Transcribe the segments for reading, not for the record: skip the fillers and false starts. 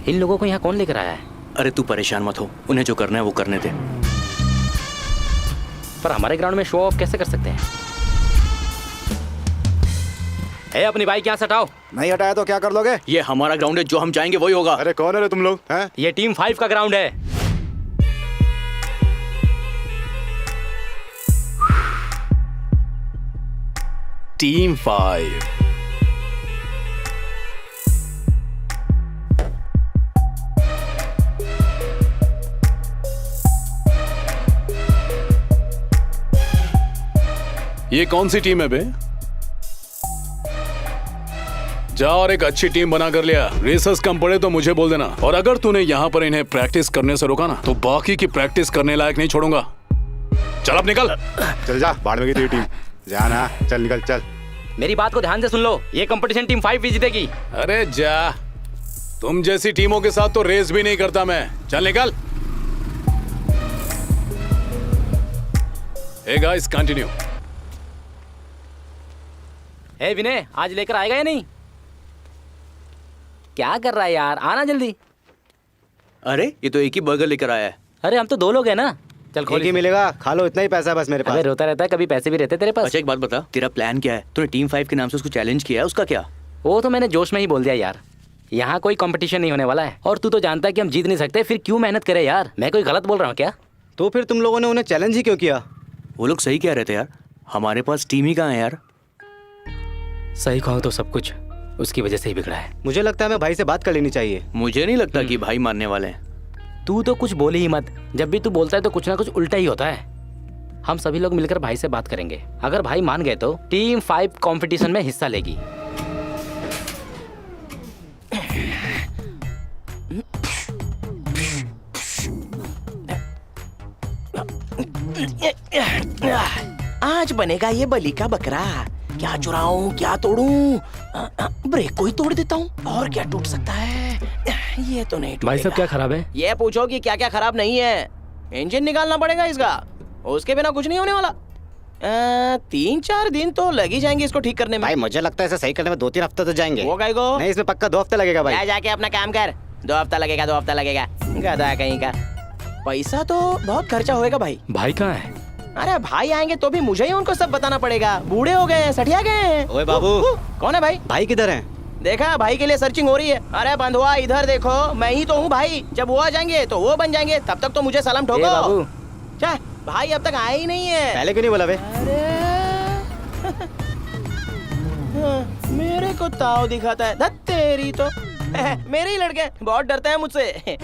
इन लोगों को यहाँ कौन लेकर आया है? अरे तू परेशान मत हो, उन्हें जो करना है वो करने दे। पर हमारे ग्राउंड में शो ऑफ कैसे कर सकते हैं? अपनी बाइक यहाँ से हटाओ। नहीं हटाया तो क्या कर लोगे? ये हमारा ग्राउंड है, जो हम चाहेंगे वही होगा। अरे कौन है रे तुम लोग हैं? ये टीम 5 का ग्राउंड है। टीम 5। ये कौन सी टीम है बे? जा और एक अच्छी टीम बना कर लिया। रेसर्स कम पड़े तो मुझे बोल देना। और अगर तूने यहाँ पर इन्हें प्रैक्टिस करने से रोका ना तो बाकी की प्रैक्टिस करने लायक नहीं छोड़ूंगा। चल अब निकल। चल जा, बाढ़ में गई तेरी टीम। जाना, चल निकल चल। मेरी बात को ध्यान से सुन लो, ये कंपटीशन टीम 5 भी जीतेगी। अरे जा, तुम जैसी टीमों के साथ तो रेस भी नहीं करता मैं। चल निकल। Hey guys, continue. विनय, आज लेकर आएगा या नहीं? क्या कर रहा है यार, आना जल्दी। अरे ये तो एक ही बर्गर लेकर आया है। अरे हम तो 2 लोग हैं ना। चल एक ही मिलेगा, खा लो, इतना ही पैसा है बस मेरे पास। अबे रोता रहता है, कभी पैसे भी रहते तेरे पास। अच्छा एक बात बता, तेरा प्लान क्या है? तूने टीम 5 के नाम से उसको चैलेंज किया है, उसका क्या? वो तो मैंने जोश में ही बोल दिया यार। यहाँ कोई कंपटीशन नहीं होने वाला है और तू तो जानता है कि हम जीत नहीं सकते, फिर क्यों मेहनत करे यार? मैं कोई गलत बोल रहा हूँ क्या? तो फिर तुम लोगों ने उन्हें चैलेंज ही क्यों किया? वो लोग सही कह रहे थे यार, हमारे पास टीम ही कहाँ है यार। सही कहूँ तो सब कुछ उसकी वजह से ही बिगड़ा है। मुझे लगता है हमें भाई से बात कर लेनी चाहिए। मुझे नहीं लगता कि भाई मानने वाले हैं। तू तो कुछ बोले ही मत, जब भी तू बोलता है तो कुछ ना कुछ उल्टा ही होता है। हम सभी लोग मिलकर भाई से बात करेंगे, अगर भाई मान गए तो टीम 5 कंपटीशन में हिस्सा लेगी। आज बनेगा ये बलि का बकरा। क्या चुराऊं, क्या तोड़ूं? ब्रेक को ही तोड़ देता हूँ, और क्या टूट सकता है? ये तो नहीं भाई साहब क्या खराब है? ये पूछो कि क्या क्या खराब नहीं है। इंजन निकालना पड़ेगा इसका, उसके बिना कुछ नहीं होने वाला। 3-4 दिन तो लग ही जाएंगे इसको ठीक करने में। भाई मुझे लगता है इसे सही करने में 2-3 हफ्ते तो जाएंगे। वो काहे को? नहीं, इसमें पक्का 2 हफ्ते लगेगा भाई। जा जाके अपना काम कर। 2 हफ्ता लगेगा, 2 हफ्ता लगेगा। गधा कहीं का। पैसा तो बहुत खर्चा होएगा भाई। भाई कहाँ है? अरे भाई आएंगे तो भी मुझे ही उनको सब बताना पड़ेगा। बूढ़े हो गए हैं, सठिया गए हैं। ओए बाबू। कौन है भाई? भाई किधर है? देखा, भाई के लिए सर्चिंग हो रही है। अरे बंधुआ इधर देखो, मैं ही तो हूँ भाई। जब वो आ जाएंगे तो वो बन जाएंगे, तब तक तो मुझे सलाम ठोको। बाबू क्या भाई अब तक आए ही नहीं है? पहले क्यों नहीं बोला बे? अरे मेरे को ताव दिखाता है। धत तेरी तो। मेरे ही लड़के बहुत डरते हैं मुझसे।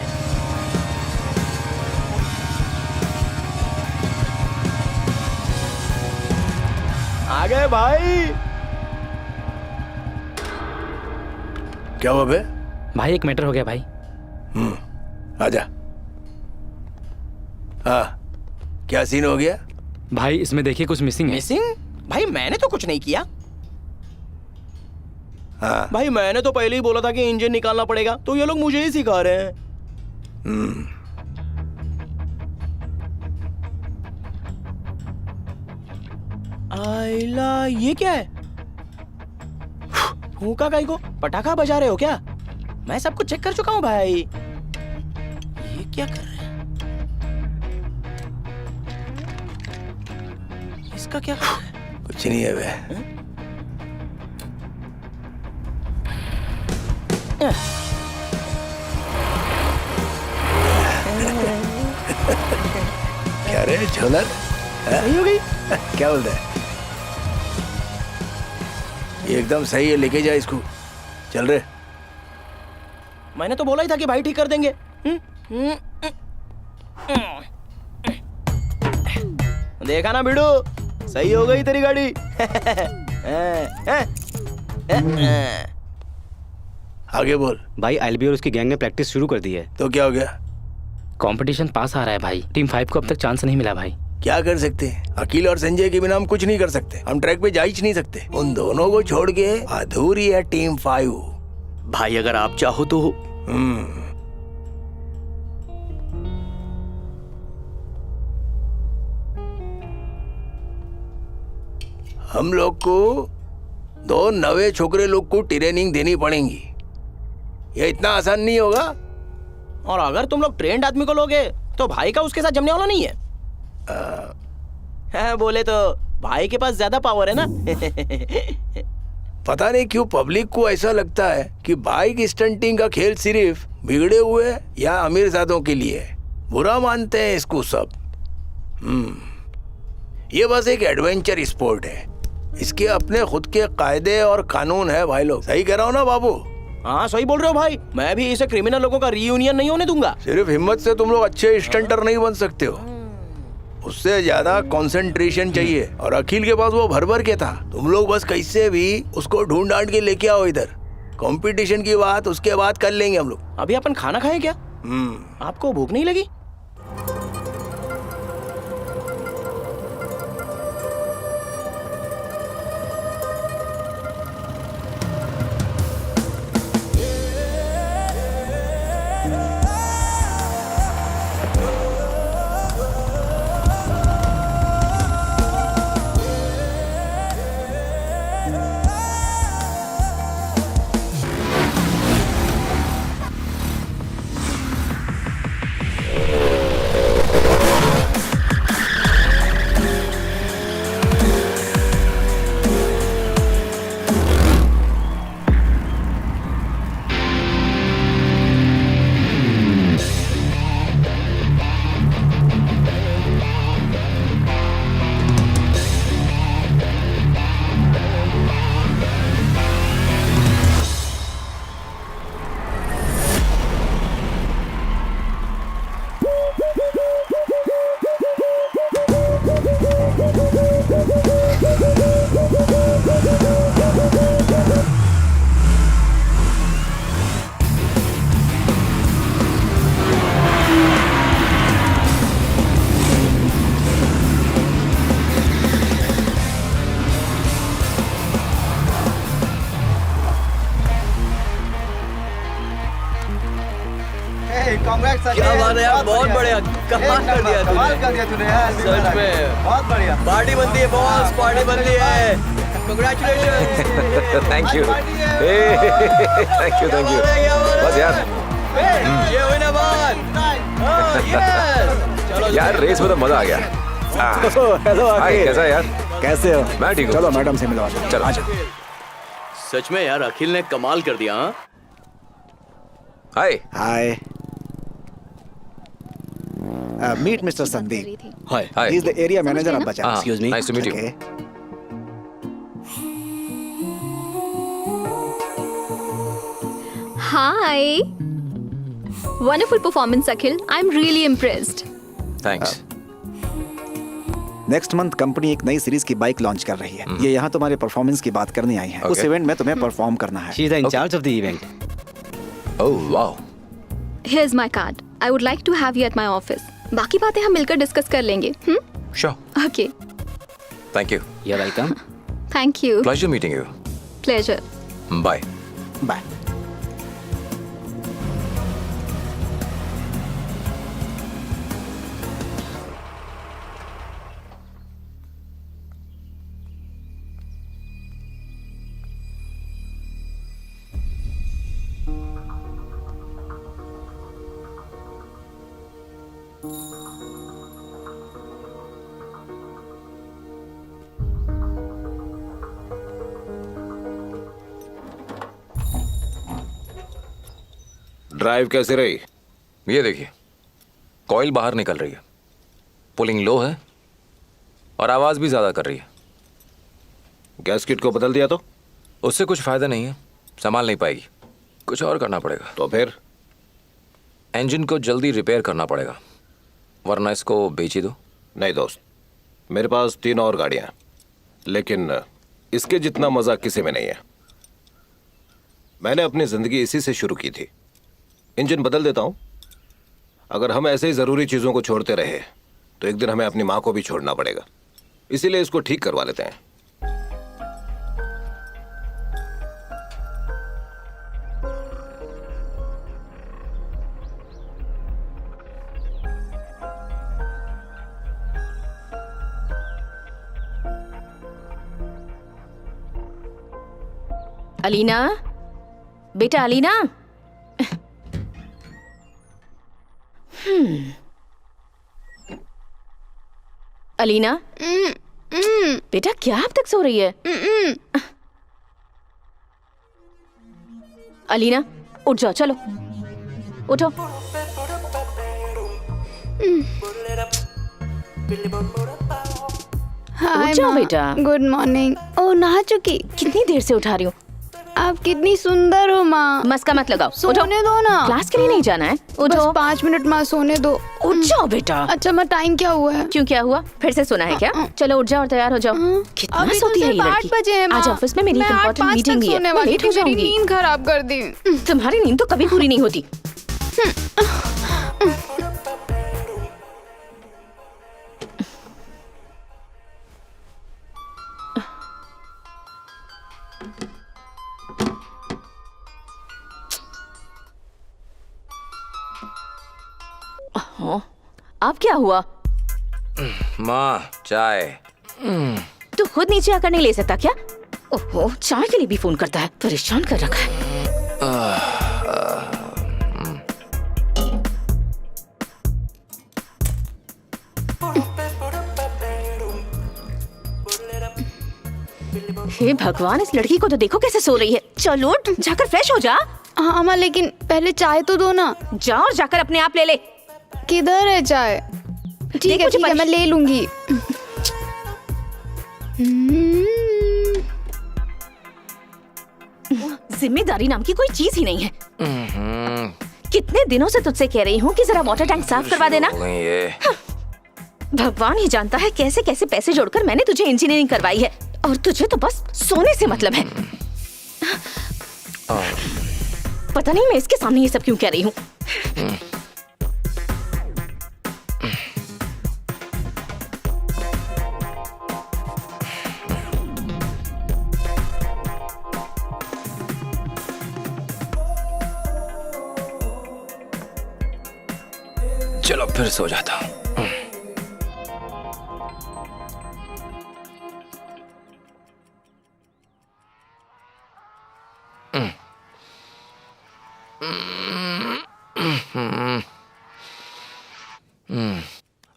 आ गए भाई। क्या हुआ बे? भाई एक मैटर हो गया भाई। आजा। हाँ, क्या सीन हो गया? भाई इसमें देखिए कुछ मिसिंग है। मिसिंग? भाई मैंने तो कुछ नहीं किया। हाँ। भाई मैंने तो पहले ही बोला था कि इंजन निकालना पड़ेगा, तो ये लोग मुझे ही सिखा रहे हैं। आइला, ये क्या है? फूका काई को? पटाखा बजा रहे हो क्या? मैं सब कुछ चेक कर चुका हूँ भाई। ये क्या कर रहे हैं? इसका क्या कर रहे हैं? कुछ नहीं है बे। क्या रे झोलर? सही हो गई? क्या बोलता है? ये एकदम सही है, लेके जा इसको। चल रे। मैंने तो बोला ही था कि भाई ठीक कर देंगे। देखा ना बिडू, सही हो गई तेरी गाड़ी। आगे बोल। भाई एलबी और उसकी गैंग ने प्रैक्टिस शुरू कर दी है। तो क्या हो गया? कंपटीशन पास आ रहा है भाई। टीम 5 को अब तक चांस नहीं मिला भाई। क्या कर सकते हैं? अकील और संजय के बिना हम कुछ नहीं कर सकते। हम ट्रैक पे जा ही नहीं सकते। उन दोनों को छोड़ के अधूरी है टीम 5। भाई अगर आप चाहो तो। हम लोग को 2 नवे छोकरे लोग को ट्रेनिंग देनी पड़ेगी। ये इतना आसान नहीं होगा। और अगर तुम लोग ट्रेंड आदमी को लोगे तो भाई का उसके साथ जमने वाला नहीं है। हाँ, बोले तो भाई के पास ज्यादा पावर है ना। पता नहीं क्यों पब्लिक को ऐसा लगता है कि बाइक स्टंटिंग का खेल सिर्फ बिगड़े हुए या अमीरजादों के लिए है। बुरा मानते हैं इसको सब। ये बस एक एडवेंचर स्पोर्ट है। इसके अपने खुद के कायदे और कानून है भाई लोग। सही कह रहा हूँ ना बाबू? हाँ सही बोल रहे हो भाई। मैं भी इसे क्रिमिनल लोगों का रीयूनियन नहीं होने दूंगा। सिर्फ हिम्मत से तुम लोग अच्छे स्टंटर नहीं बन सकते हो, उससे ज्यादा कंसंट्रेशन चाहिए। और अखिल के पास वो भर के था। तुम लोग बस कैसे भी उसको ढूंढ ढांड के लेके आओ इधर। कंपटीशन की बात उसके बाद कर लेंगे हम लोग। अभी अपन खाना खाएं क्या? आपको भूख नहीं लगी? क्या बात है यार, बहुत बढ़िया, कमाल कर दिया तूने यार, सच में बहुत बढ़िया। पार्टी बनती है बॉस, पार्टी बनती है। Congratulation. Thank you, thank you, thank you. बस यार, ये हुई ना बात। चलो यार रेस में तो मजा आ गया। हेलो हाय, कैसा है यार? कैसे हो? मैं ठीक हूँ। चलो मैडम से मिलवा दो। चलो। आजा। सच में यार, अखिल ने कमाल कर दिया। हाँ hi. Hi. Meet mister Sandeep. Hi. Hi. He is the area manager of Bajaj. Excuse me? Nice to meet you. Okay. Hi. Wonderful performance, Akhil. I'm really impressed. Thanks. Next month company एक नई सीरीज की bike launch कर रही है। ये यहाँ तुम्हारे performance की बात करने आई है। उस Okay. इवेंट में तुम्हें परफॉर्म करना है। She is in charge of the event. Oh wow. Here's my card. I would like to have you at my office. बाकी बातें हम मिलकर डिस्कस कर लेंगे। Sure. Okay. Thank you. You're welcome. Thank you. Pleasure meeting you. Pleasure. Bye. Bye. Drive कैसे रही? ये देखिए, कॉइल बाहर निकल रही है, पुलिंग लो है और आवाज भी ज्यादा कर रही है। गैसकिट को बदल दिया तो? उससे कुछ फायदा नहीं है, संभाल नहीं पाएगी। कुछ और करना पड़ेगा। तो फिर? इंजन को जल्दी रिपेयर करना पड़ेगा, वरना इसको बेच ही दो। नहीं दोस्त, मेरे पास 3 और गाड़ियां हैं, लेकिन इसके जितना मजा किसी में नहीं है। मैंने अपनी जिंदगी इसी से शुरू की थी। इंजन बदल देता हूं। अगर हम ऐसे ही जरूरी चीजों को छोड़ते रहे तो एक दिन हमें अपनी माँ को भी छोड़ना पड़ेगा। इसीलिए इसको ठीक करवा लेते हैं। अलीना, बेटा अलीना। अलीना, बेटा क्या अब तक सो रही है? अलीना उठ जाओ, चलो उठो। हाय उठ जाओ माँ। बेटा। Good morning. ओ नहा चुकी? कितनी देर से उठा रही हो? आप कितनी सुंदर हो माँ। मस्का मत लगाओ, उठो। सोने दो ना। क्लास के लिए नहीं जाना है, बस उठो। 5 मिनट माँ सोने दो। उठ जाओ बेटा। अच्छा माँ, टाइम क्या हुआ है? क्यों, क्या हुआ? फिर से सोना है क्या? चलो उठ जाओ और तैयार हो जाओ। कितना अभी तो सोती है ये सिर्फ 8 लड़की? बजे है माँ। आज ऑफिस में मेरी मैं एक 8:05 इम्पोर्टेंट मीटिंग भी है, सोने मैं वाली लेट हो थी, मेरी जाऊंगी। नींद खराब कर दी। तुम्हारी नींद तो कभी पूरी नहीं होती। अब क्या हुआ? माँ चाय। तू खुद नीचे आकर नहीं ले सकता क्या? ओहो, चाय के लिए भी फोन करता है, परेशान कर रखा है। हे भगवान, इस लड़की को तो देखो कैसे सो रही है। चलो उठ, जाकर फ्रेश हो जा। हाँ माँ, लेकिन पहले चाय तो दो ना। जा और जाकर अपने आप ले ले। किधर है चाय? ठीक है ठीक है, मैं ले लूंगी। जिम्मेदारी नाम की कोई चीज ही नहीं है। कितने दिनों से तुझसे कह रही हूँ कि जरा वाटर टैंक साफ करवा देना। ये भगवान ही जानता है कैसे कैसे पैसे जोड़कर मैंने तुझे इंजीनियरिंग करवाई है, और तुझे तो बस सोने से मतलब है। पता नहीं मैं इसके सामने ये सब क्यों कह रही हूँ। चलो फिर सो जाता हूँ।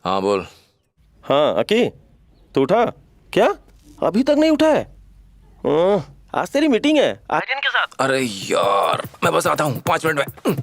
हाँ बोल। हाँ अकी, तू उठा क्या? अभी तक नहीं उठा है? आज तेरी मीटिंग है आर्यन के साथ। अरे यार, मैं बस आता हूँ 5 मिनट में।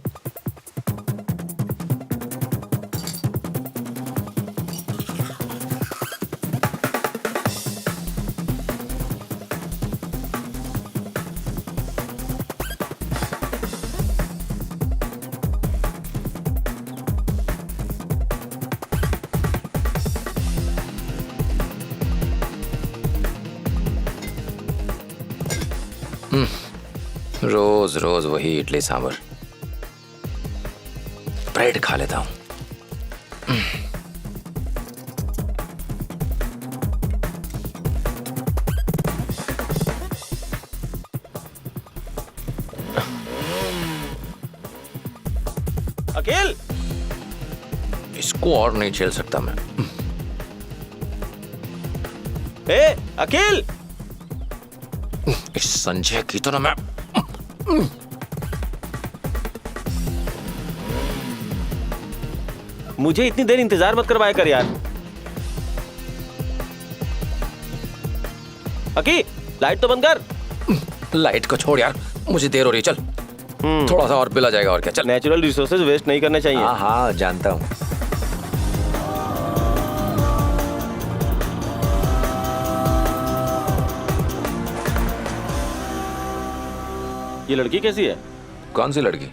रोज रोज वही इडली सांभर। ब्रेड खा लेता हूँ। अकेल, इसको और नहीं झेल सकता मैं। ए अकेल, इस संजय की तो ना मैं। मुझे इतनी देर इंतजार मत करवाया कर यार। अकी, लाइट तो बंद कर। लाइट को छोड़ यार, मुझे देर हो रही है। चल थोड़ा सा और बिल आ जाएगा, और क्या। चल। नेचुरल रिसोर्सेज वेस्ट नहीं करने चाहिए। हाँ हाँ जानता हूँ। ये लड़की कैसी है? कौन सी लड़की?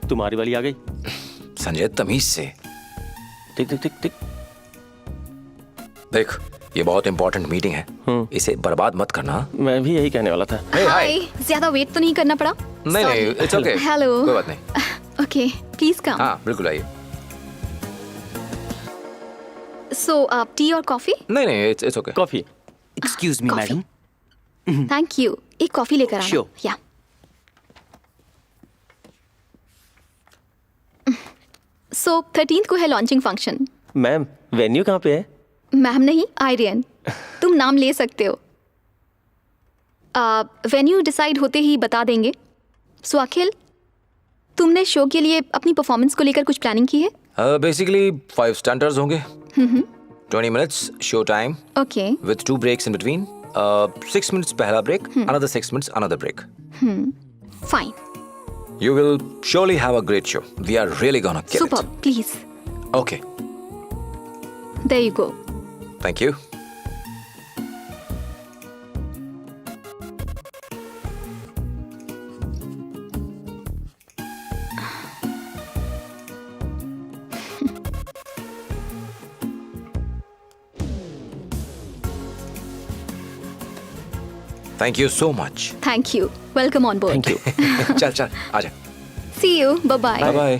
तुम्हारी वाली आ गई। संजय तमीज से। टिक टिक टिक टिक। देख, ये बहुत इंपॉर्टेंट मीटिंग है, इसे बर्बाद मत करना। मैं भी यही कहने वाला था। हाय, ज्यादा वेट तो नहीं करना पड़ा? नहीं नहीं, इट्स ओके। हेलो। कोई बात नहीं। Okay, please come. हाँ बिल्कुल आइए। सो आप टी और कॉफी? नहीं नहीं, it's okay. Coffee. Excuse me madam. Thank you. एक कॉफी लेकर आना। Sure. या सो 13th को है लॉन्चिंग फंक्शन। मैम वेन्यू कहाँ पे है? मैम नहीं, आर्यन। तुम नाम ले सकते हो। वेन्यू डिसाइड होते ही बता देंगे। सो अखिल, तुमने शो के लिए अपनी परफॉर्मेंस को लेकर कुछ प्लानिंग की है? बेसिकली 5 स्टंटर्स होंगे, 20 minutes show time okay. with 2 breaks in between. 6 minutes पहला break, another 6 minutes another break. Fine. You will surely have a great show. We are really gonna kill super, please. it. Okay, there you go. thank you. Thank you so much. Thank you. Welcome on board. Thank you. चल चल आजा। See you. Bye bye. Bye bye.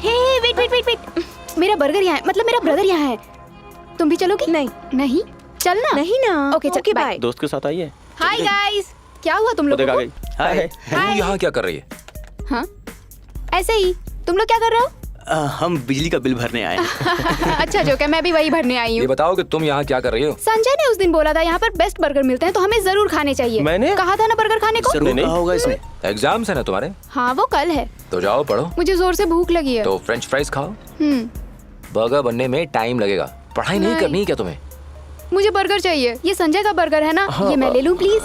Hey wait wait wait wait, मेरा burger यहाँ है, मतलब मेरा brother यहाँ है। तुम भी चलोगी? नहीं नहीं, चलना। नहीं ना। ओके चल, बाय। दोस्त के साथ आई है। हाय गाइस, क्या हुआ तुम लोगों देखा को? गई। हाय। तू यहाँ क्या कर रही है? हाँ ऐसे ही। तुम लोग क्या कर रहे हो? हम बिजली का बिल भरने आए हैं। अच्छा जो क्या, मैं भी वही भरने आई ये हूँ। बताओ कि तुम यहाँ क्या कर रही हो? संजय ने उस दिन बोला था यहाँ पर बेस्ट बर्गर मिलते हैं, तो हमें जरूर खाने चाहिए। मैंने कहा था ना बर्गर खाने को। जरूर कहा होगा इसमें। एग्जाम्स है ना तुम्हारे? हाँ वो कल है। तो जाओ पढ़ो। मुझे जोर से भूख लगी है। तो फ्रेंच फ्राइज खाओ। बर्गर बनने में टाइम लगेगा। पढ़ाई नहीं करनी क्या तुम्हें? मुझे बर्गर चाहिए। ये संजय का बर्गर है ना, ये मैं ले लूं प्लीज?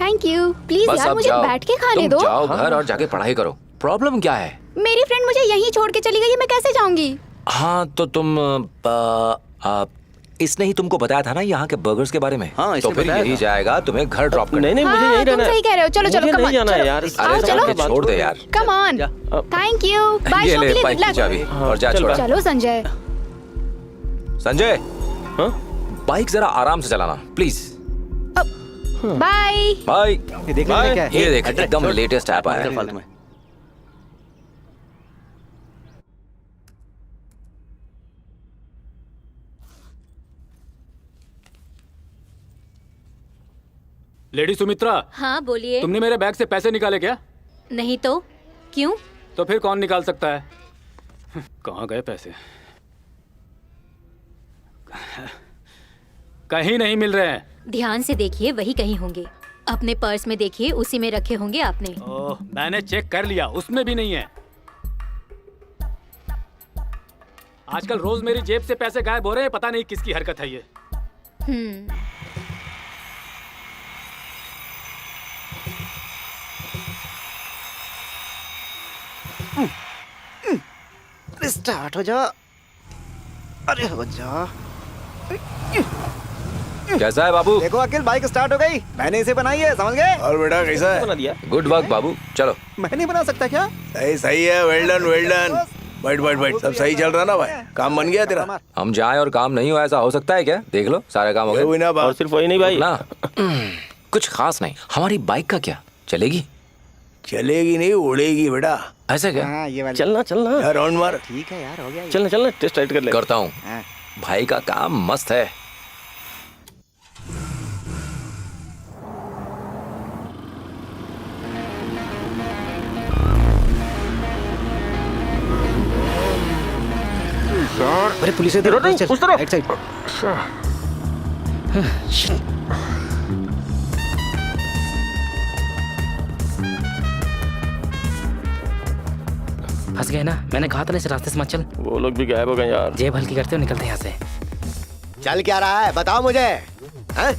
Thank you. प्लीज बस यार अब मुझे जाओ। बैठ के खाने तुम दो। जाओ घर और जाके पढ़ाई करो। प्रॉब्लम क्या है? मेरी फ्रेंड मुझे यहीं छोड़ के चली गई है, मैं कैसे जाऊंगी? हाँ तो तुम इसने ही तुमको बताया था ना यहाँ के बर्गर्स के बारे में। हाँ, तो इसने फिर बताया यही था। जाएगा तुम्हें घर ड्रॉप करने। नहीं नहीं, मुझे हाँ, यहीं तुम रहना है। सही कह रहे हो। चलो चलो, मुझे come नहीं on, जाना है चलो। यार। आओ, अरे चलो। जाके छोड़ दे यार। Come on. Thank you. Bye. ये शो के ले लिए बाइक गुड की लक। चाबी और जा चल छोड़ा। चलो संजय। संजय हाँ? बाइक जरा आराम से चलाना प्लीज। बाय। बाय। ये देख लेंगे क्या है? ये देख एकदम लेटेस्ट ऐप आया है। फालतू में। लेडी सुमित्रा, हाँ बोलिए। तुमने मेरे बैग से पैसे निकाले क्या? नहीं तो क्यों? तो फिर कौन निकाल सकता है? कहाँ गए पैसे? कहीं नहीं मिल रहे हैं। ध्यान से देखिए, वही कहीं होंगे। अपने पर्स में देखिए, उसी में रखे होंगे आपने। ओह, मैंने चेक कर लिया, उसमें भी नहीं है। आजकल रोज मेरी जेब से पैसे गायब हो रहे हैं, पता नहीं किसकी हरकत है ये। स्टार्ट हो जा। अरे हो जा। कैसा है बाबू? देखो अखिल, बाइक स्टार्ट हो गई। मैंने इसे बनाई है, समझ गए? और बेटा कैसा है? बना दिया। गुड वर्क बाबू। चलो मैं नहीं बना सकता क्या? सही सही है। Well done well done. बैठ बैठ बैठ। सब सही चल रहा ना भाई? काम बन गया तेरा? हम जाएं और काम नहीं हो, ऐसा हो सकता है क्या? देख लो सारे काम हो ये हुई गए ना और बात। सिर्फ वही नहीं भाई। ना। कुछ खास नहीं। हमारी बाइक का क्या, चलेगी? चलेगी नहीं, उड़ेगी बेटा। ऐसा क्या? हाँ ये वाली। चलना चलना। यार राउंड मार। ठीक है यार, हो गया ये। चलना चलना, टेस्ट राइड कर ले। करता हूँ। हाँ। भाई का काम मस्त है। अरे पुलिस है, इधर चल, उस तरफ। Right side. फंस गए ना, मैंने कहा था ना इस रास्ते से मत चल। वो लोग भी गायब हो गए यार। जेब हल्की करते हो, निकलते हैं यहाँ से। चल क्या रहा है बताओ मुझे। हैं?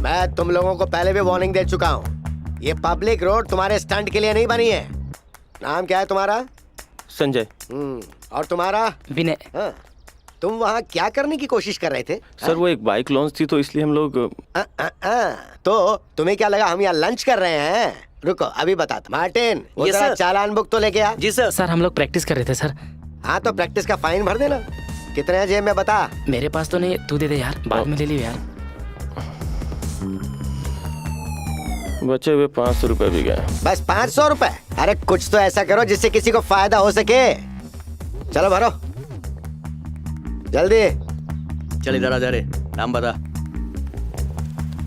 मैं तुम लोगों को पहले भी वार्निंग दे चुका हूँ। ये पब्लिक रोड तुम्हारे स्टंट के लिए नहीं बनी है। नाम क्या है तुम्हारा? संजय। और तुम्हारा? विनय। हाँ। तुम वहाँ क्या करने की कोशिश कर रहे थे? सर वो एक बाइक लॉन्च थी तो इसलिए हम लोग। तो तुम्हें क्या लगा हम यहाँ लंच कर रहे हैं? रुको अभी बताता। मार्टिन वो Yes, जरा sir. चालान बुक तो लेके आ। जी सर। सर हम लोग प्रैक्टिस कर रहे थे सर। हाँ तो प्रैक्टिस का फाइन भर देना। कितने हैं जेब में बता। मेरे पास तो नहीं, तू दे दे यार, बाद में ले लियो यार। बचे हुए 500 रुपए भी गए। बस 500 रुपए? अरे कुछ तो ऐसा करो जिससे किसी को फायदा हो सके। चलो भरो जल्दी। चल इधर आ जा रे, नाम बता।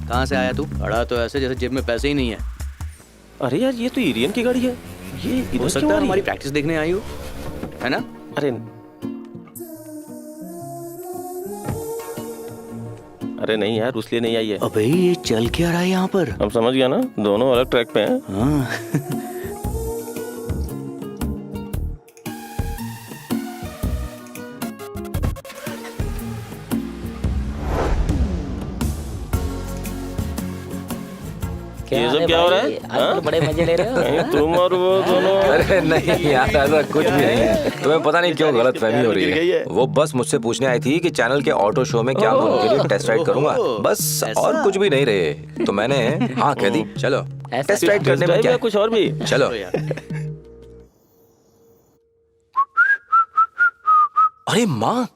कहाँ से आया तू? खड़ा तो ऐसे जैसे जेब में पैसे ही नहीं है। अरे यार ये तो इरियन की गाड़ी है। ये हो सकता है हमारी प्रैक्टिस देखने आई हो, है ना? अरे नहीं यार, उसलिए नहीं आई है। अबे ये चल क्या रहा है यहाँ पर? हम समझ गया ना, दोनों अलग ट्रैक पे हैं। हाँ। ये सब क्या हो रहा है? आजकल बड़े मजे ले रहे हो। कहीं तुम और वो दोनों। अरे नहीं यार, ऐसा कुछ भी नहीं है। तुम्हें पता नहीं क्यों गलत फहमी हो रही है। वो बस मुझसे पूछने आई थी कि चैनल के ऑटो शो में क्या मैं उनके लिए टेस्ट राइड करूंगा, बस और कुछ भी नहीं रहे। तो मैंने हाँ कह दी। चलो टेस्ट राइड करने में क्या है? कुछ और भी चलो। अरे माँ,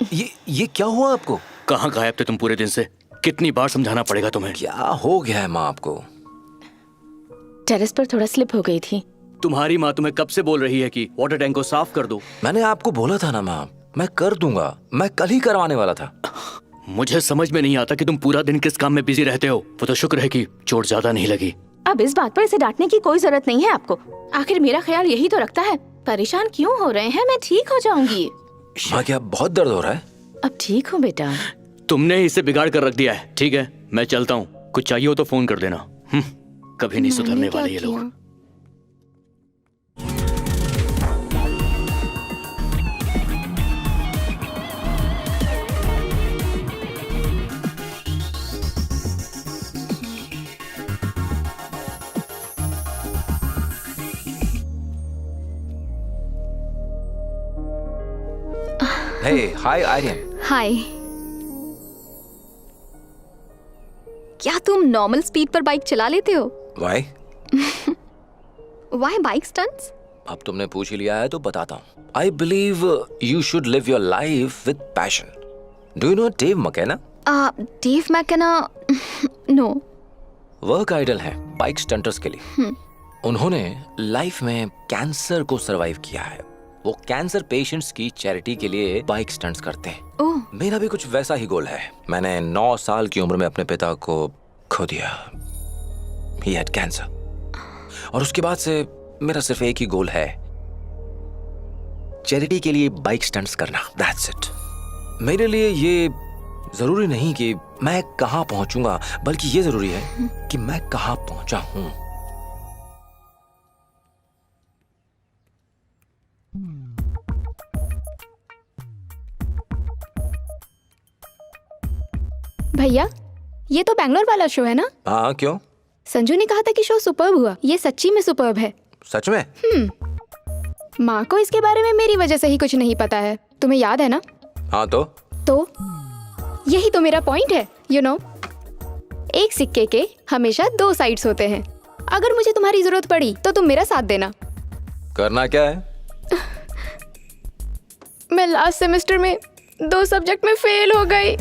ये क्या हुआ आपको? कहाँ गायब थे तुम पूरे दिन से? कितनी बार समझाना पड़ेगा तुम्हें? क्या हो गया है माँ आपको? टेरेस पर थोड़ा स्लिप हो गई थी। तुम्हारी माँ तुम्हें कब से बोल रही है कि वाटर टैंक को साफ कर दो? मैंने आपको बोला था ना माँ, मैं कर दूंगा। मैं कल ही करवाने वाला था। मुझे समझ में नहीं आता कि तुम पूरा दिन किस काम में बिजी रहते हो। वो तो शुक्र है कि चोट ज्यादा नहीं लगी। अब इस बात पर इसे डांटने की कोई जरूरत नहीं है आपको। आखिर मेरा ख्याल यही तो रखता है। परेशान क्यों हो रहे हैं? मैं ठीक हो जाऊंगी। माँ क्या बहुत दर्द हो रहा है? अब ठीक हूँ बेटा। तुमने इसे बिगाड़ कर रख दिया है। ठीक है मैं चलता हूँ, कुछ चाहिए हो तो फोन कर देना। कभी नहीं सुधरने वाले ये लोग। हे हाय आर्यन। हाय। क्या तुम नॉर्मल स्पीड पर बाइक चला लेते हो? वाई? Why bike stunts? अब तुमने पूछ ही लिया है तो बताता हूँ। I believe you should live your life with passion. Do you know Dave McKenna? Dave McKenna? No. Work idol है बाइक स्टंटर्स के लिए। उन्होंने लाइफ में कैंसर को सरवाइव किया है। वो कैंसर पेशेंट्स की चैरिटी के लिए बाइक स्टंट्स करते हैं। मेरा भी कुछ वैसा ही गोल है। मैंने 9 साल की उम्र में अपने पिता को खो दिया। He had cancer। और उसके बाद से मेरा सिर्फ एक ही गोल है, चैरिटी के लिए बाइक स्टंट्स करना। That's it। मेरे लिए ये जरूरी नहीं कि मैं कहां पहुंचूंगा, बल्कि ये जरूरी है कि मैं कहां पहुंचा हूं। भैया ये तो बैंगलोर वाला शो है ना? हाँ क्यों? संजू ने कहा था कि शो सुपर्ब हुआ। ये सच्ची में सुपर्ब है। सच में? माँ को इसके बारे में मेरी वजह से ही कुछ नहीं पता है। तुम्हें याद है ना? हाँ तो यही तो मेरा पॉइंट है। यू नो, एक सिक्के के हमेशा 2 साइड्स होते हैं। अगर मुझे तुम्हारी जरूरत पड़ी तो तुम मेरा साथ देना। करना क्या है? मैं लास्ट सेमेस्टर में 2 सब्जेक्ट में फेल हो गई।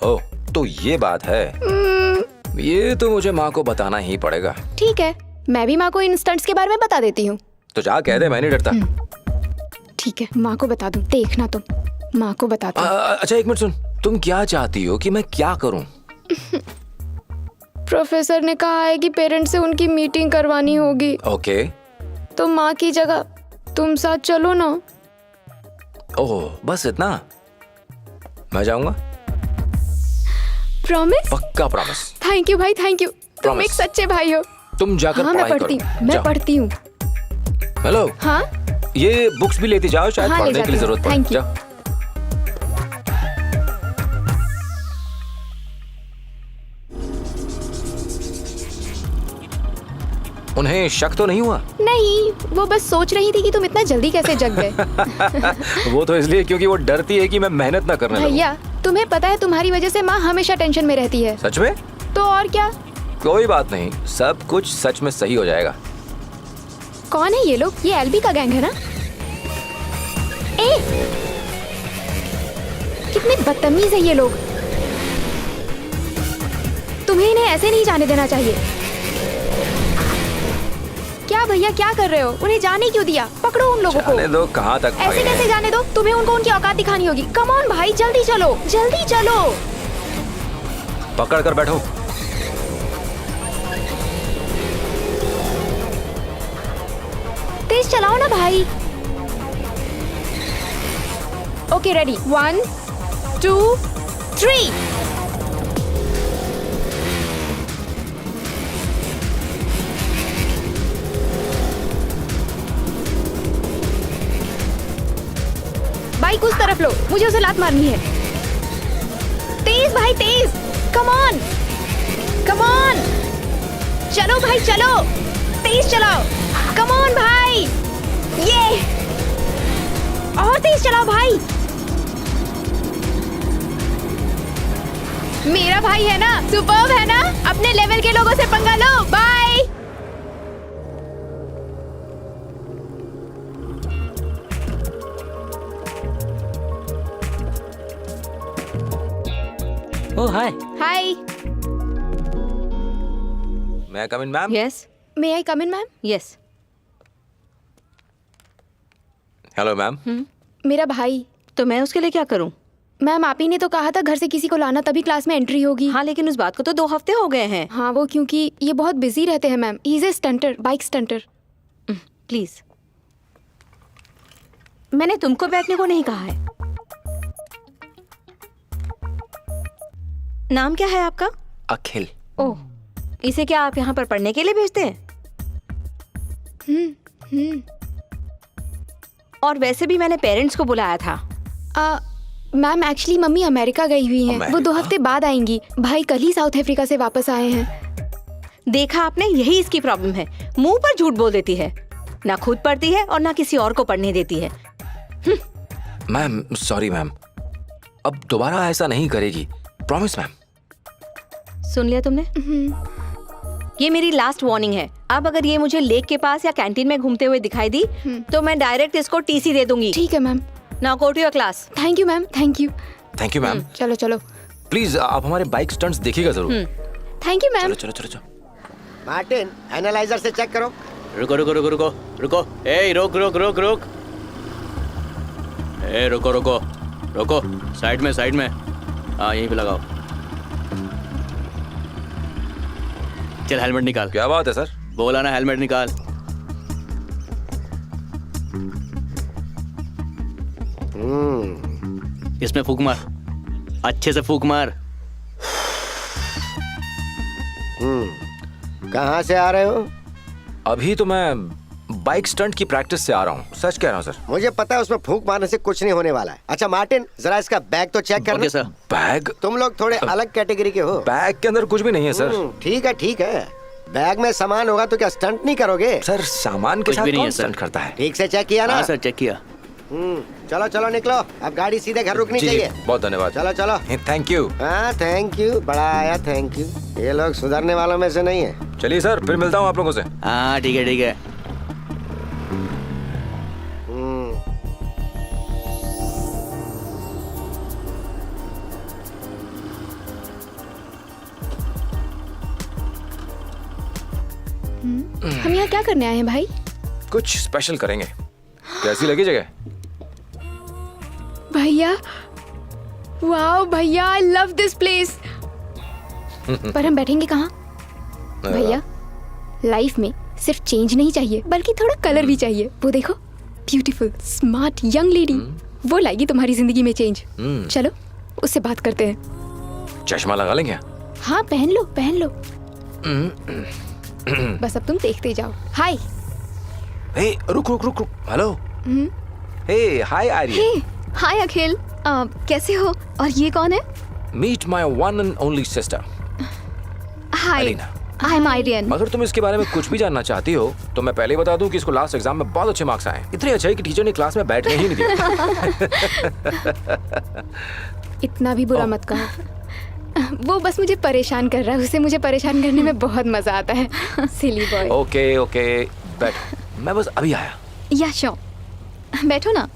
ओह तो ये बात है। ये तो मुझे माँ को बताना ही पड़ेगा। ठीक है, मैं भी माँ को इन स्टंट्स के बारे में बता देती हूँ। तो जा कह दे, मैं नहीं डरता। ठीक है, माँ को बता दूँ। देखना तुम, माँ को बताती हूँ। अच्छा एक मिनट सुन, तुम क्या चाहती हो कि मैं क्या करूँ? प्रोफेसर ने कहा है कि पेरेंट्स से उनकी मीटिंग करवानी होगी। ओके। तो माँ की जगह तुम साथ चलो ना। ओह बस इतना? मैं जाऊंगा। प्रॉमिस? पक्का प्रॉमिस। थैंक यू भाई, थैंक यू। तुम Promise। एक सच्चे भाई हो। तुम जाकर हाँ, पढ़ाई करो। मैं पढ़ती हूँ। हेलो। हाँ ये बुक्स भी लेती जाओ, शायद हाँ, पढ़ने के लिए जरूरत पड़े। Thank you। जाओ। उन्हें शक तो नहीं हुआ? नहीं, वो बस सोच रही थी कि तुम इतना जल्दी कैसे जग गए। वो तो इसलिए क्योंकि वो डरती है कि मैं मेहनत ना करने लगूं। भैया तुम्हें पता है तुम्हारी वजह से माँ हमेशा टेंशन में रहती है। सच में? तो और क्या, कोई बात नहीं, सब कुछ सच में सही हो जाएगा। कौन है ये लोग? ये एलबी का गैंग है ना? ए! कितने बदतमीज है ये लोग। तुम्हें इन्हें ऐसे नहीं जाने देना चाहिए। क्या भैया क्या कर रहे हो? उन्हें जाने क्यों दिया? पकड़ो उन लोगों को। जाने दो, कहाँ तक ऐसे भागेंगे? कैसे जाने दो? तुम्हें उनको उनकी औकात दिखानी होगी। कम ऑन भाई, जल्दी चलो, जल्दी चलो। पकड़ कर बैठो। तेज चलाओ ना भाई। Okay ready, 1 2 3। बाइक उस तरफ लो, मुझे उसे लात मारनी है। तेज भाई तेज, कम ऑन कम ऑन, चलो भाई चलो, तेज चलाओ, कम ऑन भाई, ये और तेज चलाओ भाई। मेरा भाई है ना, सुपर्ब है ना, अपने लेवल के लोगों से पंगा लो। बाय। ओह हाय। हाय। मैं come in ma'am? Yes. May I come in ma'am? Yes. Hello ma'am. मेरा भाई। तो मैं उसके लिए क्या करूं? मैम आप ही ने तो कहा था घर से किसी को लाना तभी क्लास में एंट्री होगी। हाँ लेकिन उस बात को तो 2 हफ्ते हो गए हैं। हाँ वो क्योंकि ये बहुत बिजी रहते हैं ma'am. He is a stunter, bike stunter. Please, मैंने तुमको बैठने को नहीं कहा है। नाम क्या है आपका? अखिल। ओह, इसे क्या आप यहाँ पर पढ़ने के लिए भेजते हैं? और वैसे भी मैंने पेरेंट्स को बुलाया था। मैम एक्चुअली मम्मी अमेरिका गई हुई हैं। वो 2 हफ्ते बाद आएंगी। भाई कल ही साउथ अफ्रीका से वापस आए हैं। देखा आपने, यही इसकी प्रॉब्लम है। मुंह पर झूठ बोल देती है, ना खुद पढ़ती है और ना किसी और को पढ़ने देती है। मैम सॉरी मैम, अब दोबारा ऐसा नहीं करेगी, प्रॉमिस मैम। सुन लिया तुमने? ये मेरी लास्ट वार्निंग है। अब अगर ये मुझे लेक के पास या कैंटीन में घूमते हुए दिखाई दी तो मैं डायरेक्ट इसको टीसी दे दूंगी। ठीक है ma'am. Now go to your class. Thank you ma'am, thank you. Thank you ma'am. चलो चलो। प्लीज आप हमारे बाइक स्टंट्स देखिएगा जरूर। Thank you ma'am. चलो चलो चलो चलो। मार्टिन, एनालाइजर से चेक करो। रुको रुको रुको रुको रुको, ए रुक रुक रुक रुक, ए रुको रुको रुको, साइड में हाँ यहीं पे लगाओ। चल हेलमेट निकाल। क्या बात है सर? बोला ना हेलमेट निकाल। इसमें फूंक मार, अच्छे से फूंक मार। कहाँ से आ रहे हो? अभी तो मैं बाइक स्टंट की प्रैक्टिस से आ रहा हूँ, सच कह रहा हूँ सर। मुझे पता है उसमें फूंक मारने से कुछ नहीं होने वाला है। अच्छा मार्टिन, जरा इसका बैग तो चेक करना। सर। बैग? तुम लोग थोड़े अलग कैटेगरी के हो। बैग के अंदर कुछ भी नहीं है सर। ठीक है। बैग में सामान होगा तो क्या स्टंट नहीं करोगे? सर सामान के साथ कौन स्टंट करता है? ठीक से चेक किया ना? हाँ सर, चेक किया। चलो चलो निकलो, अब गाड़ी सीधे घर रुकनी चाहिए। बहुत धन्यवाद। चलो चलो। Thank you. हाँ थैंक यू, बड़ा आया थैंक यू। ये लोग सुधरने वालों में से नहीं है। चलिए सर, फिर मिलता हूँ आप लोगों से। हाँ ठीक है ठीक है। हम यहाँ क्या करने आए हैं भाई? कुछ स्पेशल करेंगे। कैसी लगी जगह? भैया, वाओ भैया, आई लव दिस प्लेस। पर हम बैठेंगे कहाँ? भैया, लाइफ में सिर्फ चेंज नहीं चाहिए बल्कि थोड़ा कलर भी चाहिए। वो देखो, ब्यूटीफुल स्मार्ट यंग लेडी, वो लाएगी तुम्हारी जिंदगी में चेंज। चलो उससे बात करते हैं। चश्मा लगा लेंगे? हाँ पहन लो पहन लो। बस अब तुम देखते जाओ। हाय। हे रुक रुक रुक रुक, हेलो। हे हाय आर्यन। हाय अखिल, कैसे हो? और ये कौन है? Meet my one and only sister. Hi, I am Aryan. अगर तुम इसके बारे में कुछ भी जानना चाहती हो तो मैं पहले ही बता दूं कि इसको लास्ट एग्जाम में बहुत अच्छे मार्क्स आए। इतने अच्छे कि टीचर ने क्लास में बैठने ही नहीं दिया। इतना भी बुरा मत कहो। वो बस मुझे परेशान कर रहा है, उसे मुझे परेशान करने में बहुत मजा आता है। सिली बॉय। ओके ओके बैठ, मैं बस अभी आया। या श्योर, बैठो ना।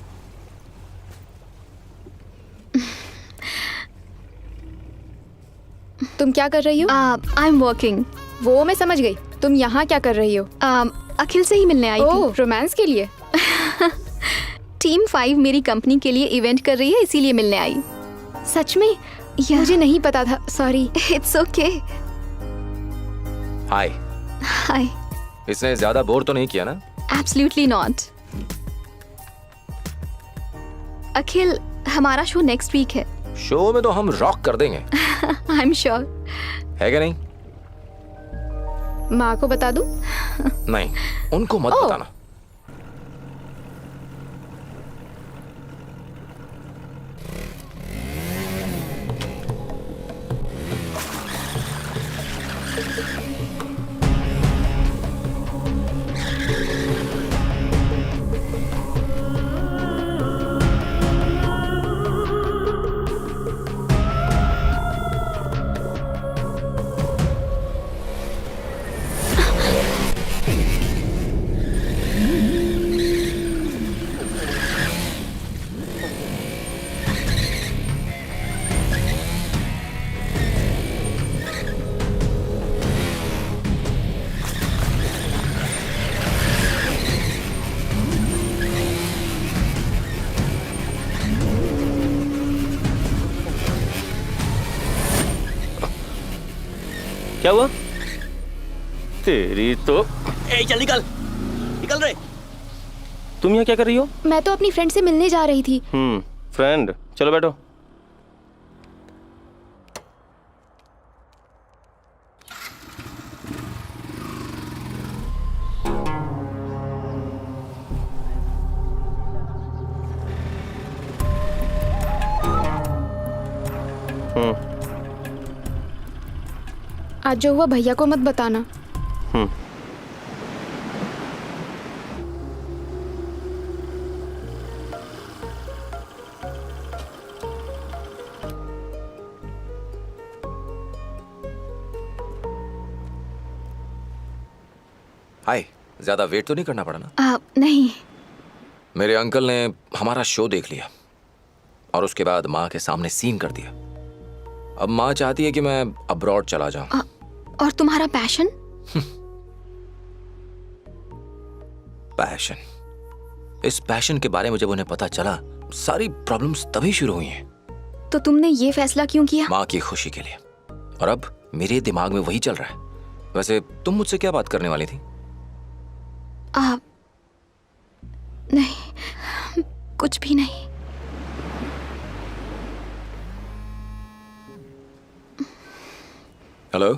तुम क्या कर रही हो? I am working. वो मैं समझ गई, तुम यहाँ क्या कर रही हो? अखिल से ही मिलने आई थी। रोमांस के लिए? टीम 5 मेरी कंपनी के लिए इवेंट कर रही है, इसीलिए मिलने आई। सच में? मुझे नहीं पता था, sorry. It's okay. Hi. Hi. इसने ज्यादा बोर तो नहीं किया ना? Absolutely not. अखिल, हमारा शो नेक्स्ट वीक है। शो में तो हम रॉक कर देंगे। I am sure. है कि नहीं? माँ को बता दूं? नहीं, उनको मत बताना। क्या हुआ? तेरी तो। ए चल निकल, निकल रे। तुम यहाँ क्या कर रही हो? मैं तो अपनी फ्रेंड से मिलने जा रही थी। फ्रेंड, चलो बैठो। आज जो हुआ भैया को मत बताना। हाय, ज्यादा वेट तो नहीं करना पड़ा ना? नहीं। मेरे अंकल ने हमारा शो देख लिया और उसके बाद माँ के सामने सीन कर दिया। अब माँ चाहती है कि मैं अब्रॉड चला जाऊं। और तुम्हारा पैशन? पैशन? इस पैशन के बारे में जब उन्हें पता चला, सारी प्रॉब्लम्स तभी शुरू हुई हैं। तो तुमने ये फैसला क्यों किया? माँ की खुशी के लिए। और अब मेरे दिमाग में वही चल रहा है। वैसे तुम मुझसे क्या बात करने वाली थी? नहीं, कुछ भी नहीं। हेलो?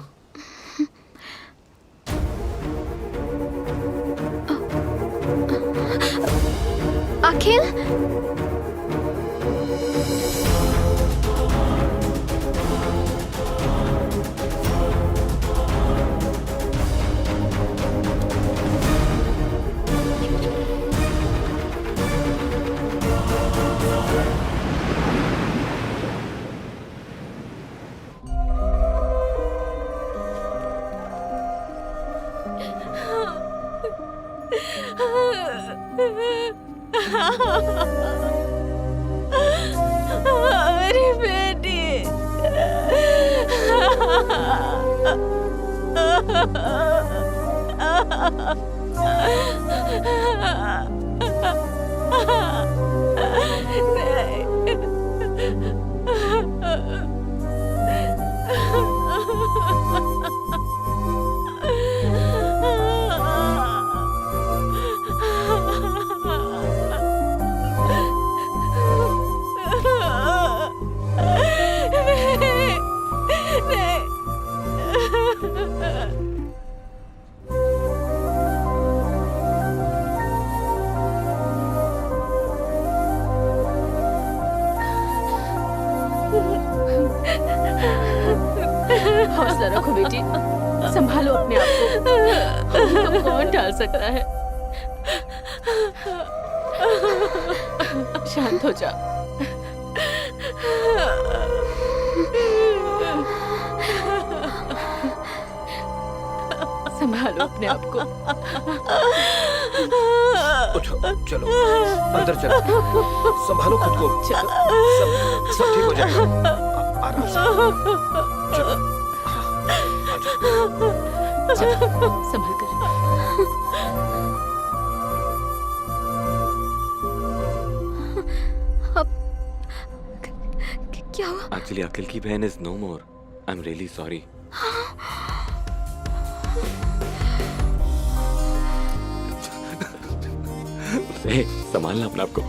अखिल? अरे बेटी। हौसला रखो बेटी, संभालो अपने आप को। हमको कौन टाल सकता है? शांत हो जा। अपने आप को। उठो, चलो अंदर चलो, संभालो खुद को। सब ठीक हो जाएगा, आराम से। चलो संभल कर। क्या हुआ? एक्चुअली अखिल की बहन is no more. I am really sorry. संभालना अपने आप को।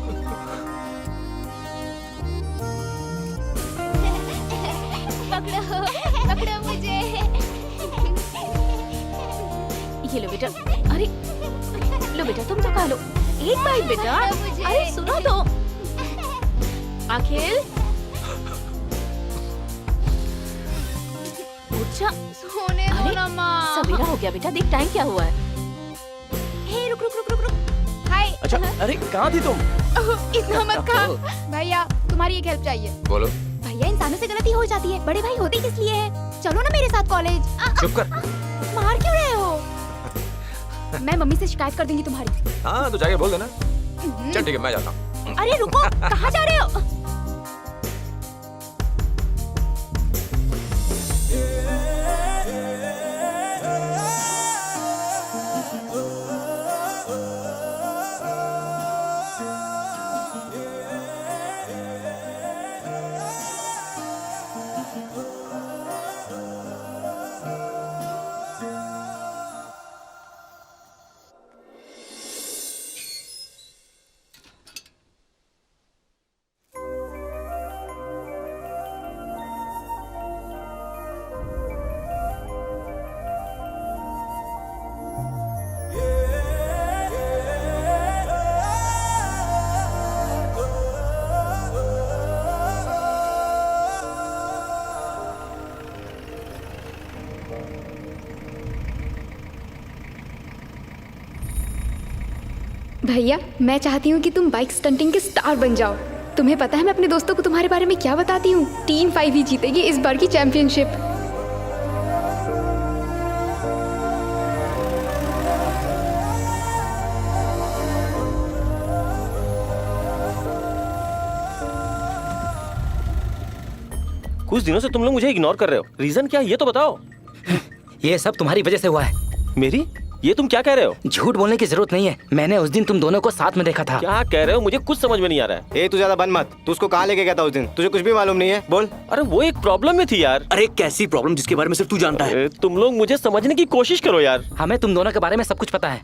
पकड़ो मुझे। ये लो बेटा। अरे लो बेटा, तुम तो खा लो। एक बाइट बेटा। अरे सुनो तो। अखिल उठ जा। सोने दो ना माँ। सवेरा हो गया बेटा, देख टाइम क्या हुआ है। हे रुक रुक रुक रुक रुक। हाय। अच्छा, अरे कहाँ थी तुम? इतना मत खा। भैया तुम्हारी एक हेल्प चाहिए। बोलो। भैया इंसानों से गलती हो जाती है, बड़े भाई होते किस लिए है? चलो ना मेरे साथ कॉलेज। चुप कर। मार क्यों रहे हो? मैं मम्मी से शिकायत कर दूंगी तुम्हारी। हाँ तो जाके बोल देना। चल ठीक है, मैं जाता हूँ। अरे रुको, कहाँ जा रहे हो? भैया मैं चाहती हूँ कि तुम बाइक स्टंटिंग के स्टार बन जाओ। तुम्हें पता है मैं अपने दोस्तों को तुम्हारे बारे में क्या बताती हूँ? टीम 5 ही जीतेगी इस बार की चैंपियनशिप। कुछ दिनों से तुम लोग मुझे इग्नोर कर रहे हो, रीजन क्या है ये तो बताओ। ये सब तुम्हारी वजह से हुआ है। मेरी? ये तुम क्या कह रहे हो? झूठ बोलने की जरूरत नहीं है, मैंने उस दिन तुम दोनों को साथ में देखा था। क्या कह रहे हो? मुझे कुछ समझ में नहीं आ रहा है। ए तू ज्यादा बन मत। तू उसको कहाँ लेके गया था उस दिन? तुझे कुछ भी मालूम नहीं है? बोल। अरे वो एक प्रॉब्लम में थी यार। अरे कैसी प्रॉब्लम जिसके बारे में सिर्फ तू जानता है? तुम लोग मुझे समझने की कोशिश करो यार। हमें तुम दोनों के बारे में सब कुछ पता है।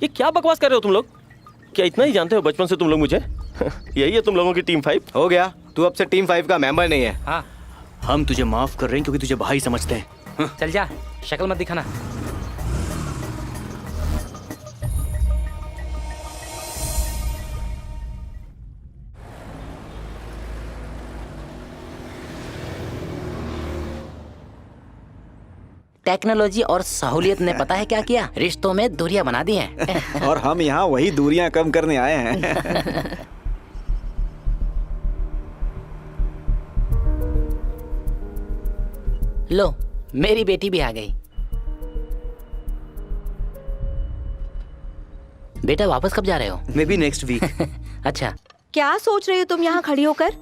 ये क्या बकवास कर रहे हो तुम लोग? क्या इतना ही जानते हो बचपन से तुम लोग मुझे? यही है तुम लोगों की टीम 5? हो गया, तू अब से टीम 5 का मेंबर नहीं है। हाँ हम तुझे माफ कर रहे हैं क्योंकि तुझे भाई समझते हैं। चल जा, शक्ल मत दिखाना। टेक्नोलॉजी और सहूलियत ने पता है क्या किया? रिश्तों में दूरियां बना दी हैं। और हम यहाँ वही दूरियां कम करने आए हैं। लो मेरी बेटी भी आ गई। बेटा वापस कब जा रहे हो? Maybe next week. अच्छा, क्या सोच रही हो तुम यहाँ खड़ी होकर?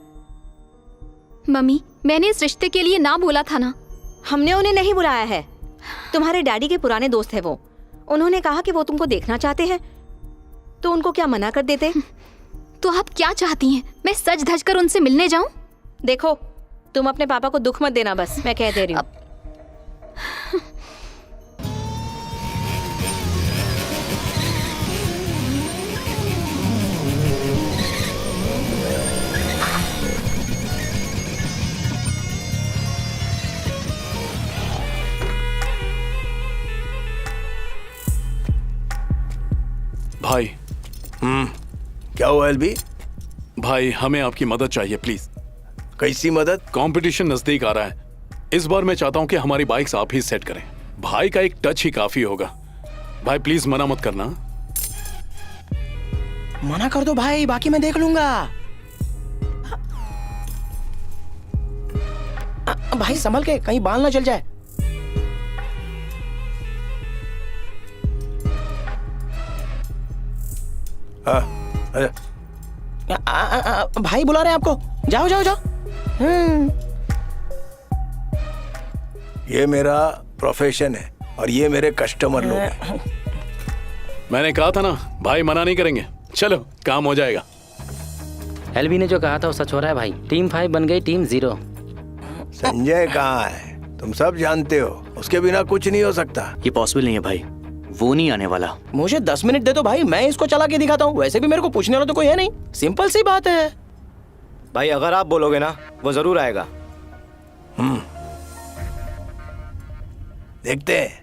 मम्मी मैंने इस रिश्ते के लिए ना बोला था ना। हमने उन्हें नहीं बुलाया है। तुम्हारे डैडी के पुराने दोस्त है वो। उन्होंने कहा कि वो तुमको देखना चाहते हैं, तो उनको क्या मना कर देते? तो आप क्या चाहती हैं? मैं सज धज कर उनसे मिलने जाऊं? देखो तुम अपने पापा को दुख मत देना, बस मैं कह दे रही हूँ। भाई। क्या हुआ एलबी? भाई हमें आपकी मदद चाहिए प्लीज। कैसी मदद? कंपटीशन नजदीक आ रहा है, इस बार मैं चाहता हूँ कि हमारी बाइक्स आप ही सेट करें। भाई का एक टच ही काफी होगा। भाई प्लीज मना मत करना। मना कर दो भाई, बाकी मैं देख लूंगा। भाई संभल के, कहीं बाल ना जल जाए। भाई बुला रहे हैं आपको, जाओ जाओ जाओ। ये मेरा प्रोफेशन है और ये मेरे कस्टमर लोग हैं। मैंने कहा था ना भाई, मना नहीं करेंगे। चलो काम हो जाएगा। एलबी ने जो कहा था वो सच हो रहा है भाई। टीम 5 बन गई टीम 0। संजय कहाँ है? तुम सब जानते हो, उसके बिना कुछ नहीं हो सकता। ये पॉसिबल नहीं है भाई, वो नहीं आने वाला। मुझे 10 मिनट दे दो भाई, मैं इसको चला के दिखाता हूँ। वैसे भी मेरे को पूछने वाला तो कोई है नहीं, सिंपल सी बात है। भाई अगर आप बोलोगे ना वो जरूर आएगा। देखते हैं।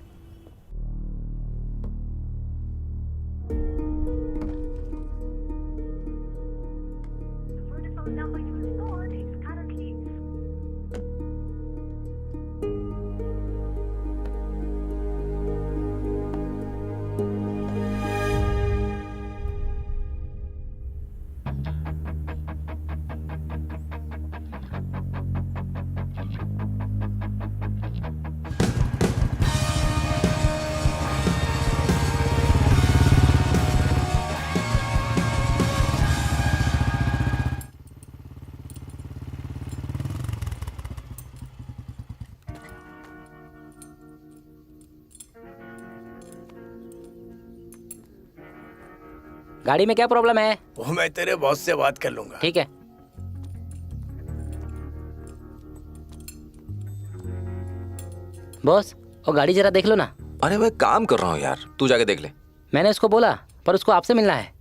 गाड़ी में क्या प्रॉब्लम है? वो मैं तेरे बॉस से बात कर लूंगा। ठीक है। बॉस, वो गाड़ी जरा देख लो ना। अरे मैं काम कर रहा हूँ यार, तू जाके देख ले। मैंने उसको बोला, पर उसको आपसे मिलना है।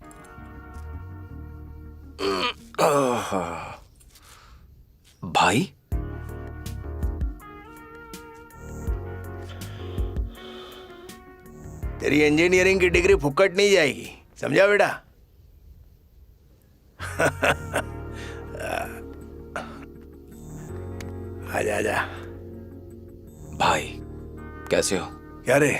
भाई तेरी इंजीनियरिंग की डिग्री फुक्कट नहीं जाएगी, समझा बेटा? आजा आजा। भाई कैसे हो? क्या रे?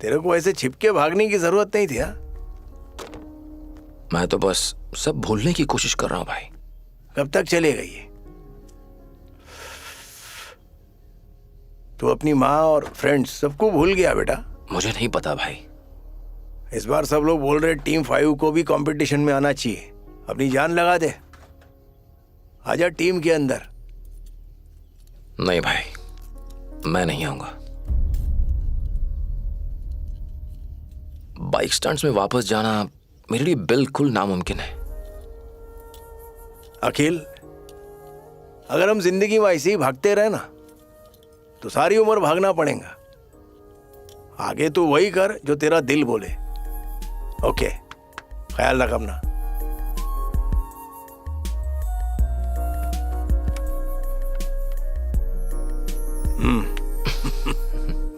तेरे को ऐसे छिपके भागने की जरूरत नहीं थी। हाँ, मैं तो बस सब भूलने की कोशिश कर रहा हूँ भाई। कब तक चलेगा ये? तू अपनी माँ और फ्रेंड्स सबको भूल गया बेटा? मुझे नहीं पता भाई। इस बार सब लोग बोल रहे टीम 5 को भी कंपटीशन में आना चाहिए। अपनी जान लगा दे, आजा टीम के अंदर। नहीं भाई, मैं नहीं आऊंगा। बाइक स्टंट्स में वापस जाना मेरे लिए बिल्कुल नामुमकिन है। अखिल, अगर हम जिंदगी में ऐसे ही भागते रहे ना तो सारी उम्र भागना पड़ेगा। आगे तू वही कर जो तेरा दिल बोले। ओके, ख्याल रख अपना।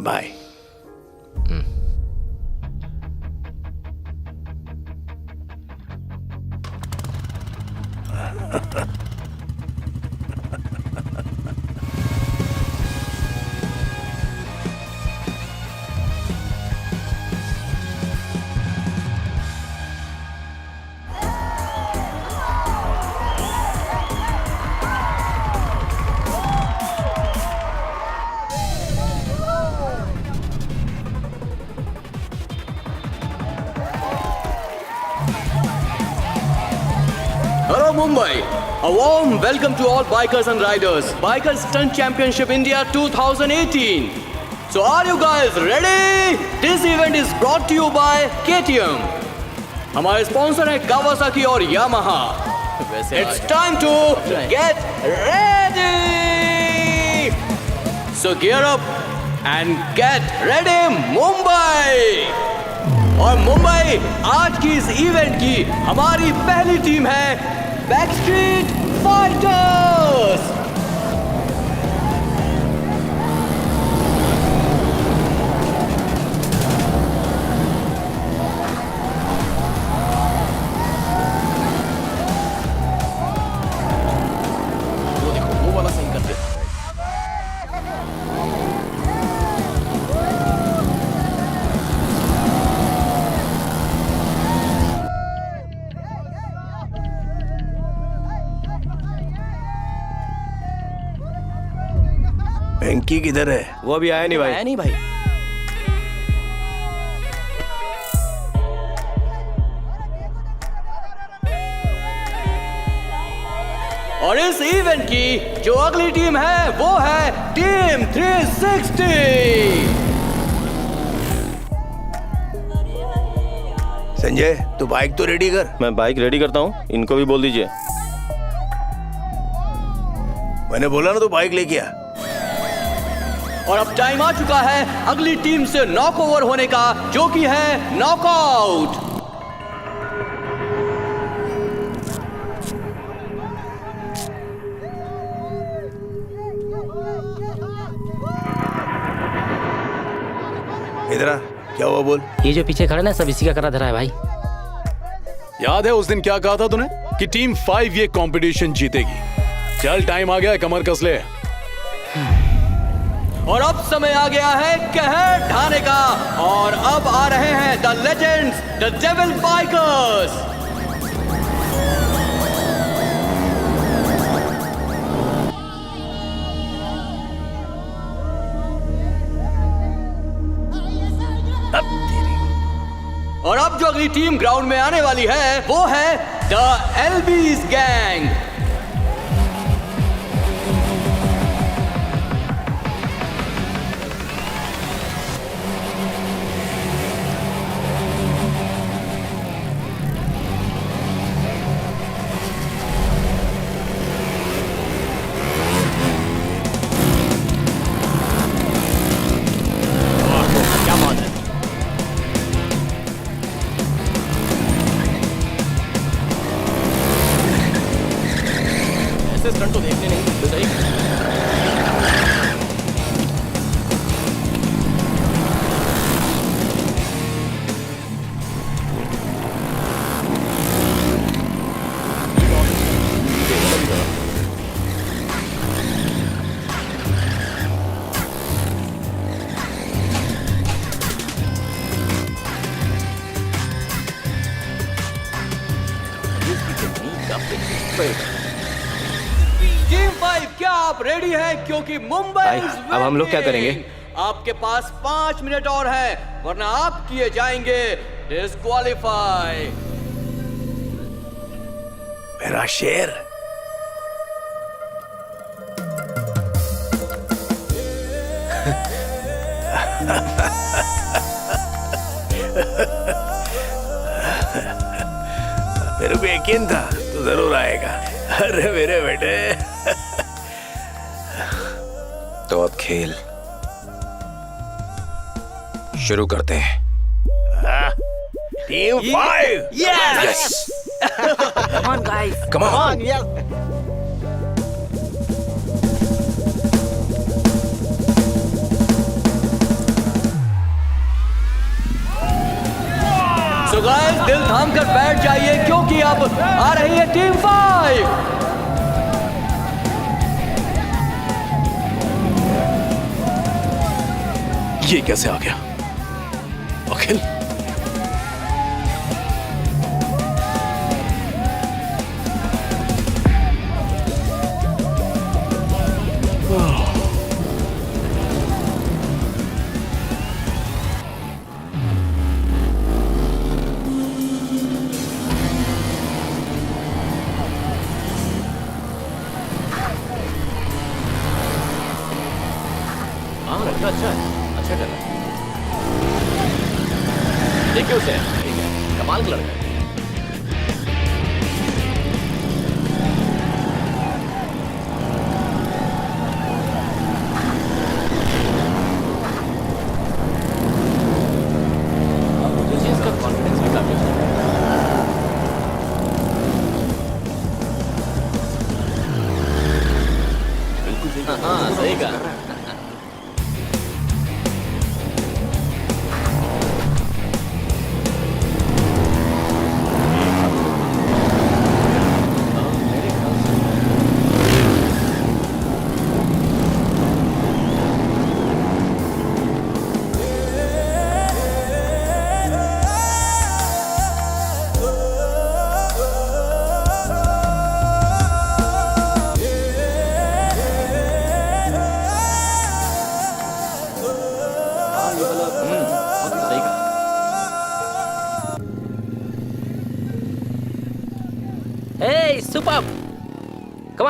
Bye. Hello Mumbai, a warm welcome to all bikers and riders. Bikers Stunt Championship India 2018. So are you guys ready? This event is brought to you by KTM. हमारे स्पॉन्सर है Kawasaki और Yamaha. It's time to get ready. So gear up and get ready Mumbai. और मुंबई, आज की इस event की हमारी पहली टीम है बैकस्ट्रीट फाइटर्स। वो देखो, वो वाला सही कर दे। वेंकी किधर है? वो अभी आया नहीं भाई। आया नहीं भाई। और इस इवेंट की जो अगली टीम है वो है टीम 360। संजय तू बाइक तो रेडी कर। मैं बाइक रेडी करता हूँ, इनको भी बोल दीजिए। मैंने बोला ना तू बाइक लेके आ। और अब टाइम आ चुका है अगली टीम से नॉक ओवर होने का, जो कि है नॉकआउट। इधर आ, क्या हुआ बोल। ये जो पीछे खड़े ना सब इसी का करा धरा है भाई। याद है उस दिन क्या कहा था तूने कि टीम 5 ये कंपटीशन जीतेगी। चल टाइम आ गया है, कमर कस ले। और अब समय आ गया है कहर ढाने का, और अब आ रहे हैं the legends, the devil bikers. और अब जो अगली टीम ग्राउंड में आने वाली है वो है द एलबीज गैंग। क्या बात है। ऐसे स्टंट तो देखने नहीं मिलते। सही टीम 5 क्या आप रेडी हैं? क्योंकि मुंबई भाई, अब हम लोग क्या करेंगे? आपके पास 5 मिनट और है, वरना आप किए जाएंगे डिस्क्वालीफाई। मेरा शेर। मेरे को यकीन था तू जरूर आएगा। अरे मेरे बेटे। तो अब खेल शुरू करते हैं। Team 5। Yes! Come on guys. Come on. So guys दिल थाम कर बैठ जाइए, क्योंकि अब आ रही है टीम 5। ये कैसे आ गया अखिल? हाँ लड़का अच्छा कर रहा है। देखिए उसे, कमाल का लड़का है। मुझे इसका कॉन्फिडेंस भी काफी अच्छा है। बिल्कुल सही। हाँ सही कहा।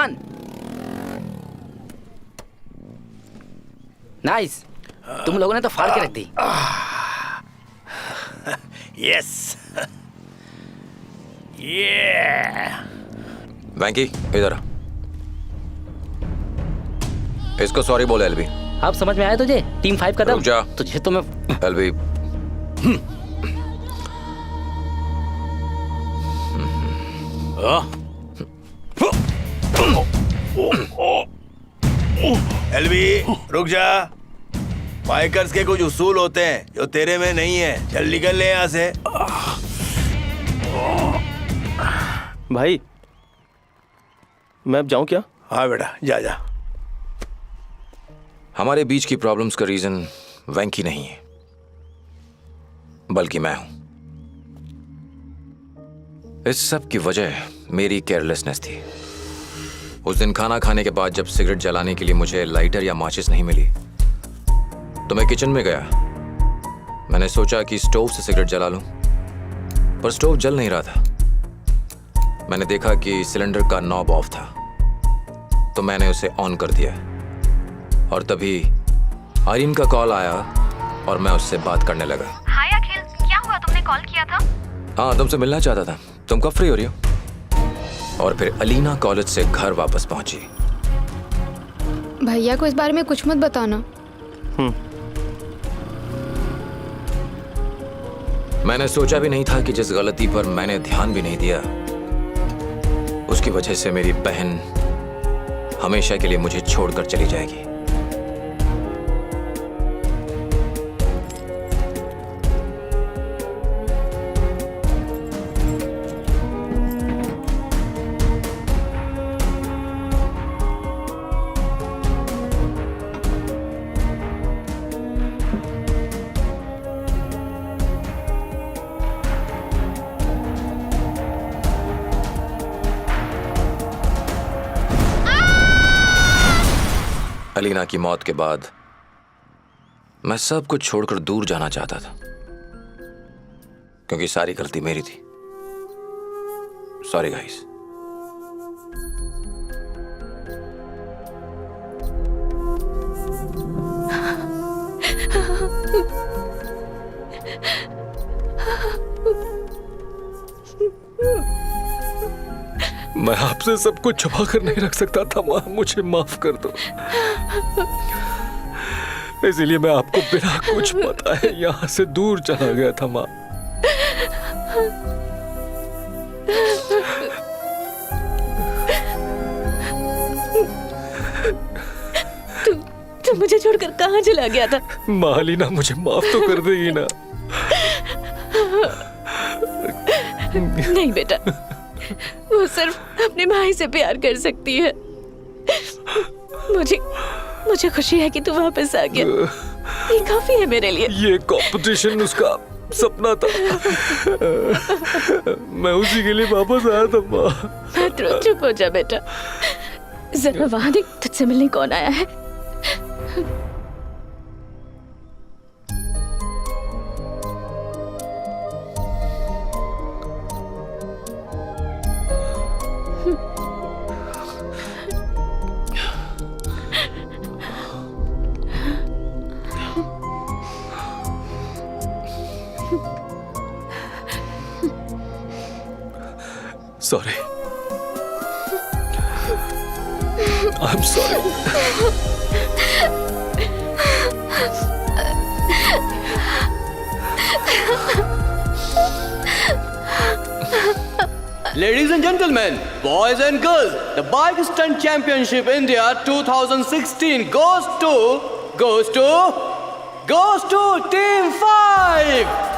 ऑन। नाइस, तुम लोगों ने तो फाड़ के रख दी। यस वैंकी इधर आ। इसको सॉरी बोल एलबी। अब समझ में आया तुझे? टीम 5 का रुक जा। तुझे तो मैं एलबी एलबी रुक जा। बाइकर्स के कुछ उसूल होते हैं जो तेरे में नहीं है। चल निकल ले यहाँ से। भाई मैं अब जाऊं क्या? हाँ बेटा जा जा। हमारे बीच की प्रॉब्लम्स का रीजन वैंकी नहीं है, बल्कि मैं हूं। इस सब की वजह मेरी केयरलेसनेस थी। उस दिन खाना खाने के बाद जब सिगरेट जलाने के लिए मुझे लाइटर या माचिस नहीं मिली तो मैं किचन में गया। मैंने सोचा कि स्टोव से सिगरेट जला लूं, पर स्टोव जल नहीं रहा था। मैंने देखा कि सिलेंडर का नॉब ऑफ था, तो मैंने उसे ऑन कर दिया और तभी आर्यन का कॉल आया और मैं उससे बात करने लगा। हाय अखिल, क्या हुआ? तुमने कॉल किया था? हाँ, तुमसे मिलना चाहता था। तुम कब फ्री हो रही हो? और फिर अलीना कॉलेज से घर वापस पहुंची। भैया को इस बारे में कुछ मत बताना। मैंने सोचा भी नहीं था कि जिस गलती पर मैंने ध्यान भी नहीं दिया उसकी वजह से मेरी बहन हमेशा के लिए मुझे छोड़कर चली जाएगी। अलीना की मौत के बाद मैं सब कुछ छोड़कर दूर जाना चाहता था, क्योंकि सारी गलती मेरी थी। Sorry guys. मैं आपसे सब कुछ छुपा कर नहीं रख सकता था माँ, मुझे माफ कर दो। इसीलिए मैं आपको बिना कुछ बताए यहाँ से दूर चला गया था माँ। तू मुझे छोड़कर कहाँ चला गया था? माँ अलीना, मुझे माफ तो कर देगी ना? नहीं बेटा, वो सिर्फ अपने भाई से प्यार कर सकती है। मुझे खुशी है कि तू वापस आ गया। ये काफी है मेरे लिए। ये कंपटीशन उसका सपना था। मैं उसी के लिए वापस आया था माँ। मत रो, चुप हो जा बेटा। जरा वहां देख, तुझसे मिलने कौन आया है। Sorry. I'm sorry. Ladies and gentlemen, boys and girls, the Bike Stunt Championship India 2016 goes to Team 5.